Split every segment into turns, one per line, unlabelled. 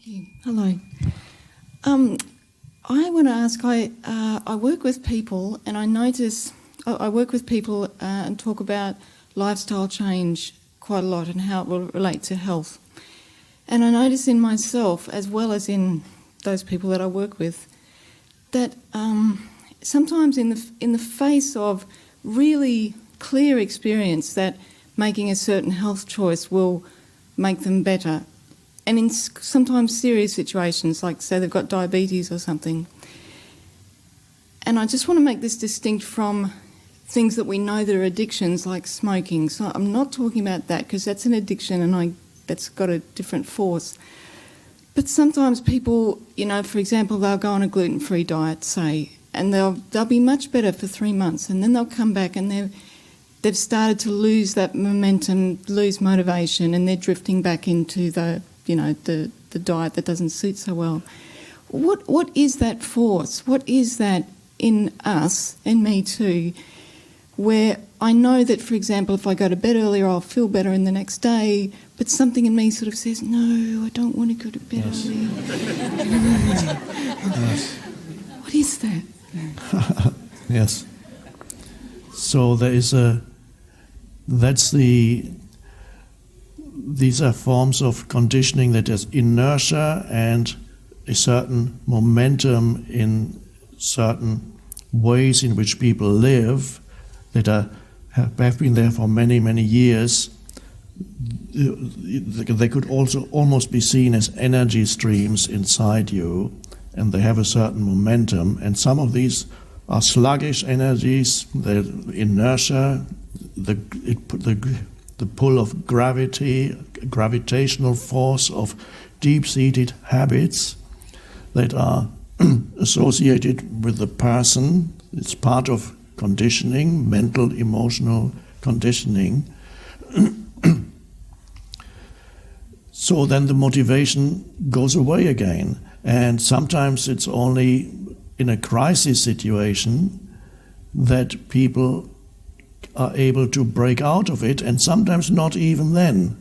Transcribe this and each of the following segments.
Thank you. Hello. I want to ask, I work with people and I notice, I work with people and talk about lifestyle change quite a lot and how it will relate to health. And I notice in myself, as well as in those people that I work with, that sometimes in the face of really clear experience that making a certain health choice will make them better, and in sometimes serious situations, like say they've got diabetes or something. And I just want to make this distinct from things that we know that are addictions, like smoking. So I'm not talking about that because that's an addiction and that's got a different force. But sometimes people, for example, they'll go on a gluten-free diet, say, and they'll be much better for 3 months, and then they'll come back and they've started to lose that momentum, lose motivation, and they're drifting back into the diet that doesn't suit so well. What is that force? What is that in us, and me too, where I know that, for example, if I go to bed earlier, I'll feel better in the next day, but something in me sort of says, no, I don't want to go to bed early.
Yes.
What is that?
Yes. So these are forms of conditioning that has inertia and a certain momentum in certain ways in which people live that have been there for many, many years. They could also almost be seen as energy streams inside you, and they have a certain momentum. And some of these are sluggish energies, the inertia, the pull of gravity, gravitational force of deep-seated habits that are associated with the person. It's part of conditioning, mental, emotional conditioning. So then the motivation goes away again. And sometimes it's only in a crisis situation that people are able to break out of it, and sometimes not even then.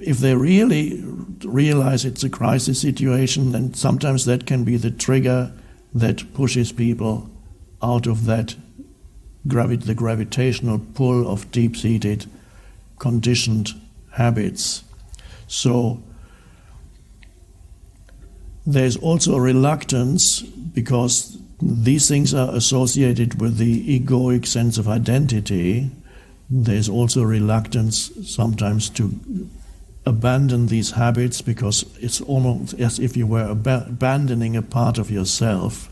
If they really realize it's a crisis situation, then sometimes that can be the trigger that pushes people out of that the gravitational pull of deep-seated, conditioned habits. So there's also a reluctance, because these things are associated with the egoic sense of identity. There's also reluctance sometimes to abandon these habits, because it's almost as if you were abandoning a part of yourself.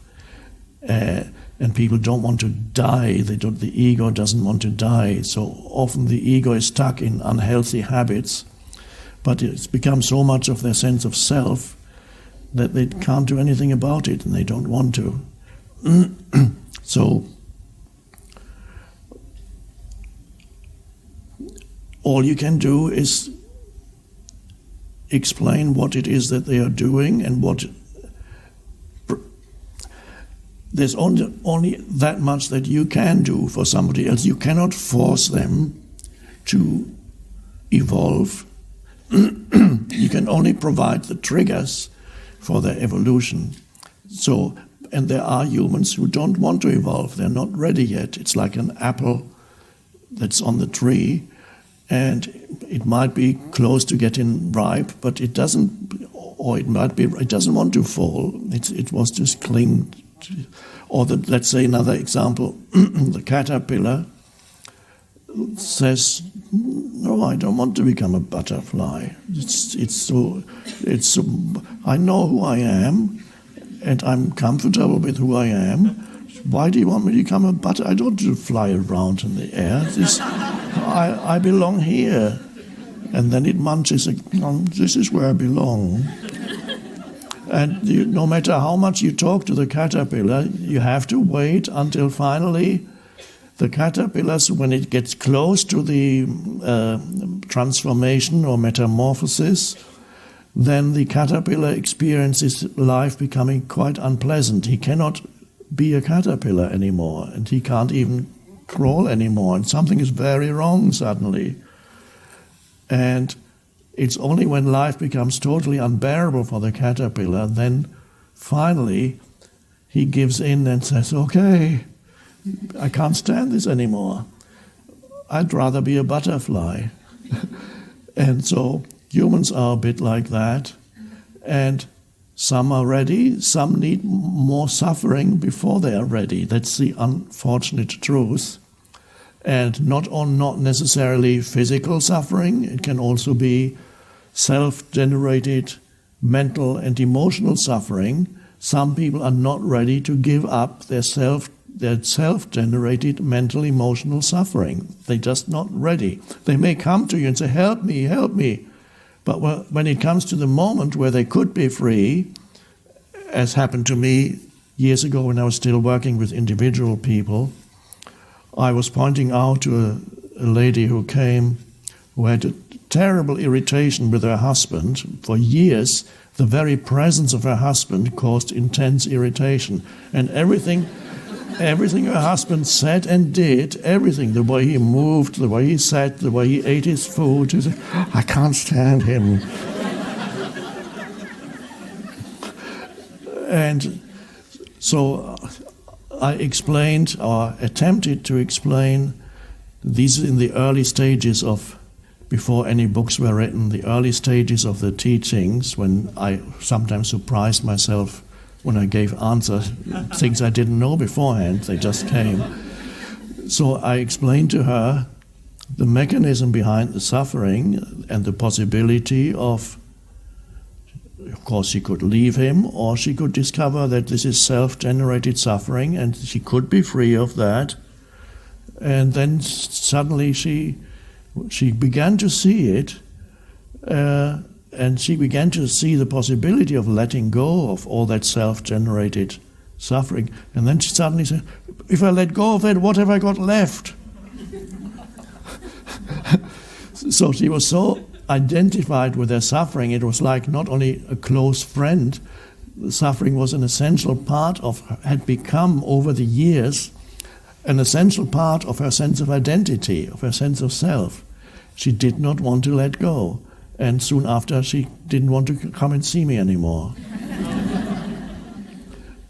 And people don't want to die. The ego doesn't want to die. So often the ego is stuck in unhealthy habits, but it's become so much of their sense of self that they can't do anything about it, and they don't want to. So all you can do is explain what it is that they are doing, and there's only that much that you can do for somebody else. You cannot force them to evolve. You can only provide the triggers for their evolution. So, and there are humans who don't want to evolve. They're not ready yet. It's like an apple that's on the tree, and it might be close to getting ripe, but it doesn't, or it doesn't want to fall. It wants to cling to, or let's say another example, the caterpillar says, no, I don't want to become a butterfly. I know who I am, and I'm comfortable with who I am. Why do you want me to become a butterfly? I don't want to fly around in the air. I belong here. And then it munches, this is where I belong. And no matter how much you talk to the caterpillar, you have to wait until finally the caterpillars, when it gets close to the transformation or metamorphosis, then the caterpillar experiences life becoming quite unpleasant. He cannot be a caterpillar anymore, and he can't even crawl anymore, and something is very wrong suddenly. And It's only when life becomes totally unbearable for the caterpillar, then finally he gives in and says, okay, I can't stand this anymore. I'd rather be a butterfly. And so humans are a bit like that. And some are ready, some need more suffering before they are ready. That's the unfortunate truth. And not necessarily physical suffering, it can also be self-generated mental and emotional suffering. Some people are not ready to give up their self-generated mental, emotional suffering. They're just not ready. They may come to you and say, help me, help me. But when it comes to the moment where they could be free, as happened to me years ago when I was still working with individual people, I was pointing out to a lady who came, who had a terrible irritation with her husband. For years, the very presence of her husband caused intense irritation. And everything her husband said and did, everything, the way he moved, the way he sat, the way he ate his food, he said, I can't stand him. And so I explained, or attempted to explain, these in the early stages of, before any books were written, the early stages of the teachings, when I sometimes surprised myself when I gave answers, things I didn't know beforehand, they just came. So I explained to her the mechanism behind the suffering and the possibility of course, she could leave him, or she could discover that this is self-generated suffering, and she could be free of that. And then suddenly she began to see it, and she began to see the possibility of letting go of all that self-generated suffering. And then she suddenly said, if I let go of that, what have I got left? So she was so identified with their suffering, it was like not only a close friend, the suffering was an essential part of her, had become over the years an essential part of her sense of identity, of her sense of self. She did not want to let go, and soon after she didn't want to come and see me anymore.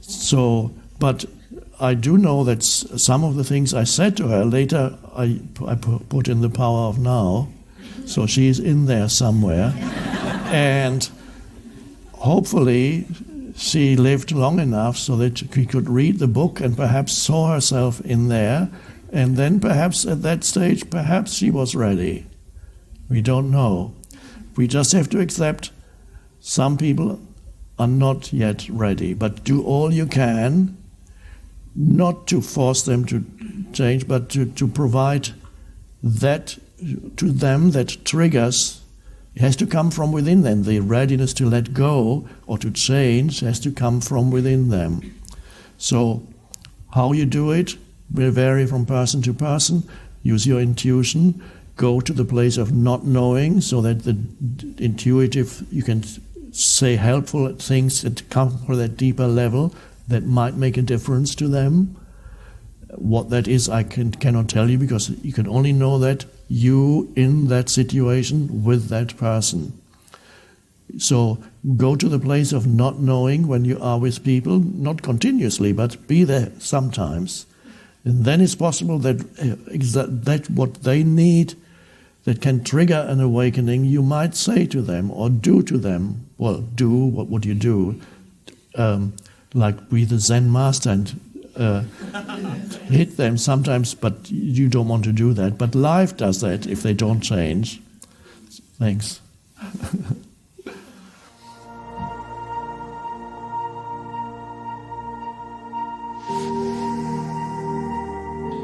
So, but I do know that some of the things I said to her later I put in the power of now. So she's in there somewhere. And hopefully she lived long enough so that she could read the book and perhaps saw herself in there. And then perhaps at that stage, perhaps she was ready. We don't know. We just have to accept some people are not yet ready. But do all you can, not to force them to change, but to provide that to them that triggers. It has to come from within them. The readiness to let go or to change has to come from within them. So how you do it will vary from person to person. Use your intuition. Go to the place of not knowing so that the intuitive, you can say helpful things that come from that deeper level that might make a difference to them. What that is, I cannot tell you, because you can only know that you in that situation with that person. So go to the place of not knowing when you are with people, not continuously, but be there sometimes. And then it's possible that what they need that can trigger an awakening, you might say to them or do to them. Well, do, what would you do? Like be the Zen master and hit them sometimes, but you don't want to do that. But life does that if they don't change. Thanks.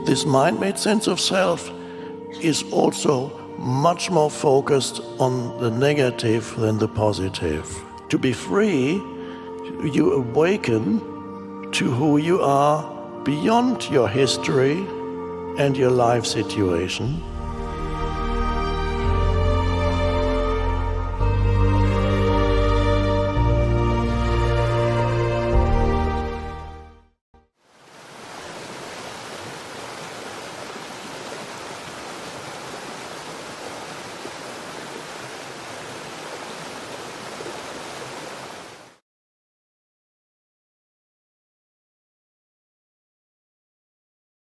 This mind-made sense of self is also much more focused on the negative than the positive. To be free, you awaken to who you are beyond your history and your life situation.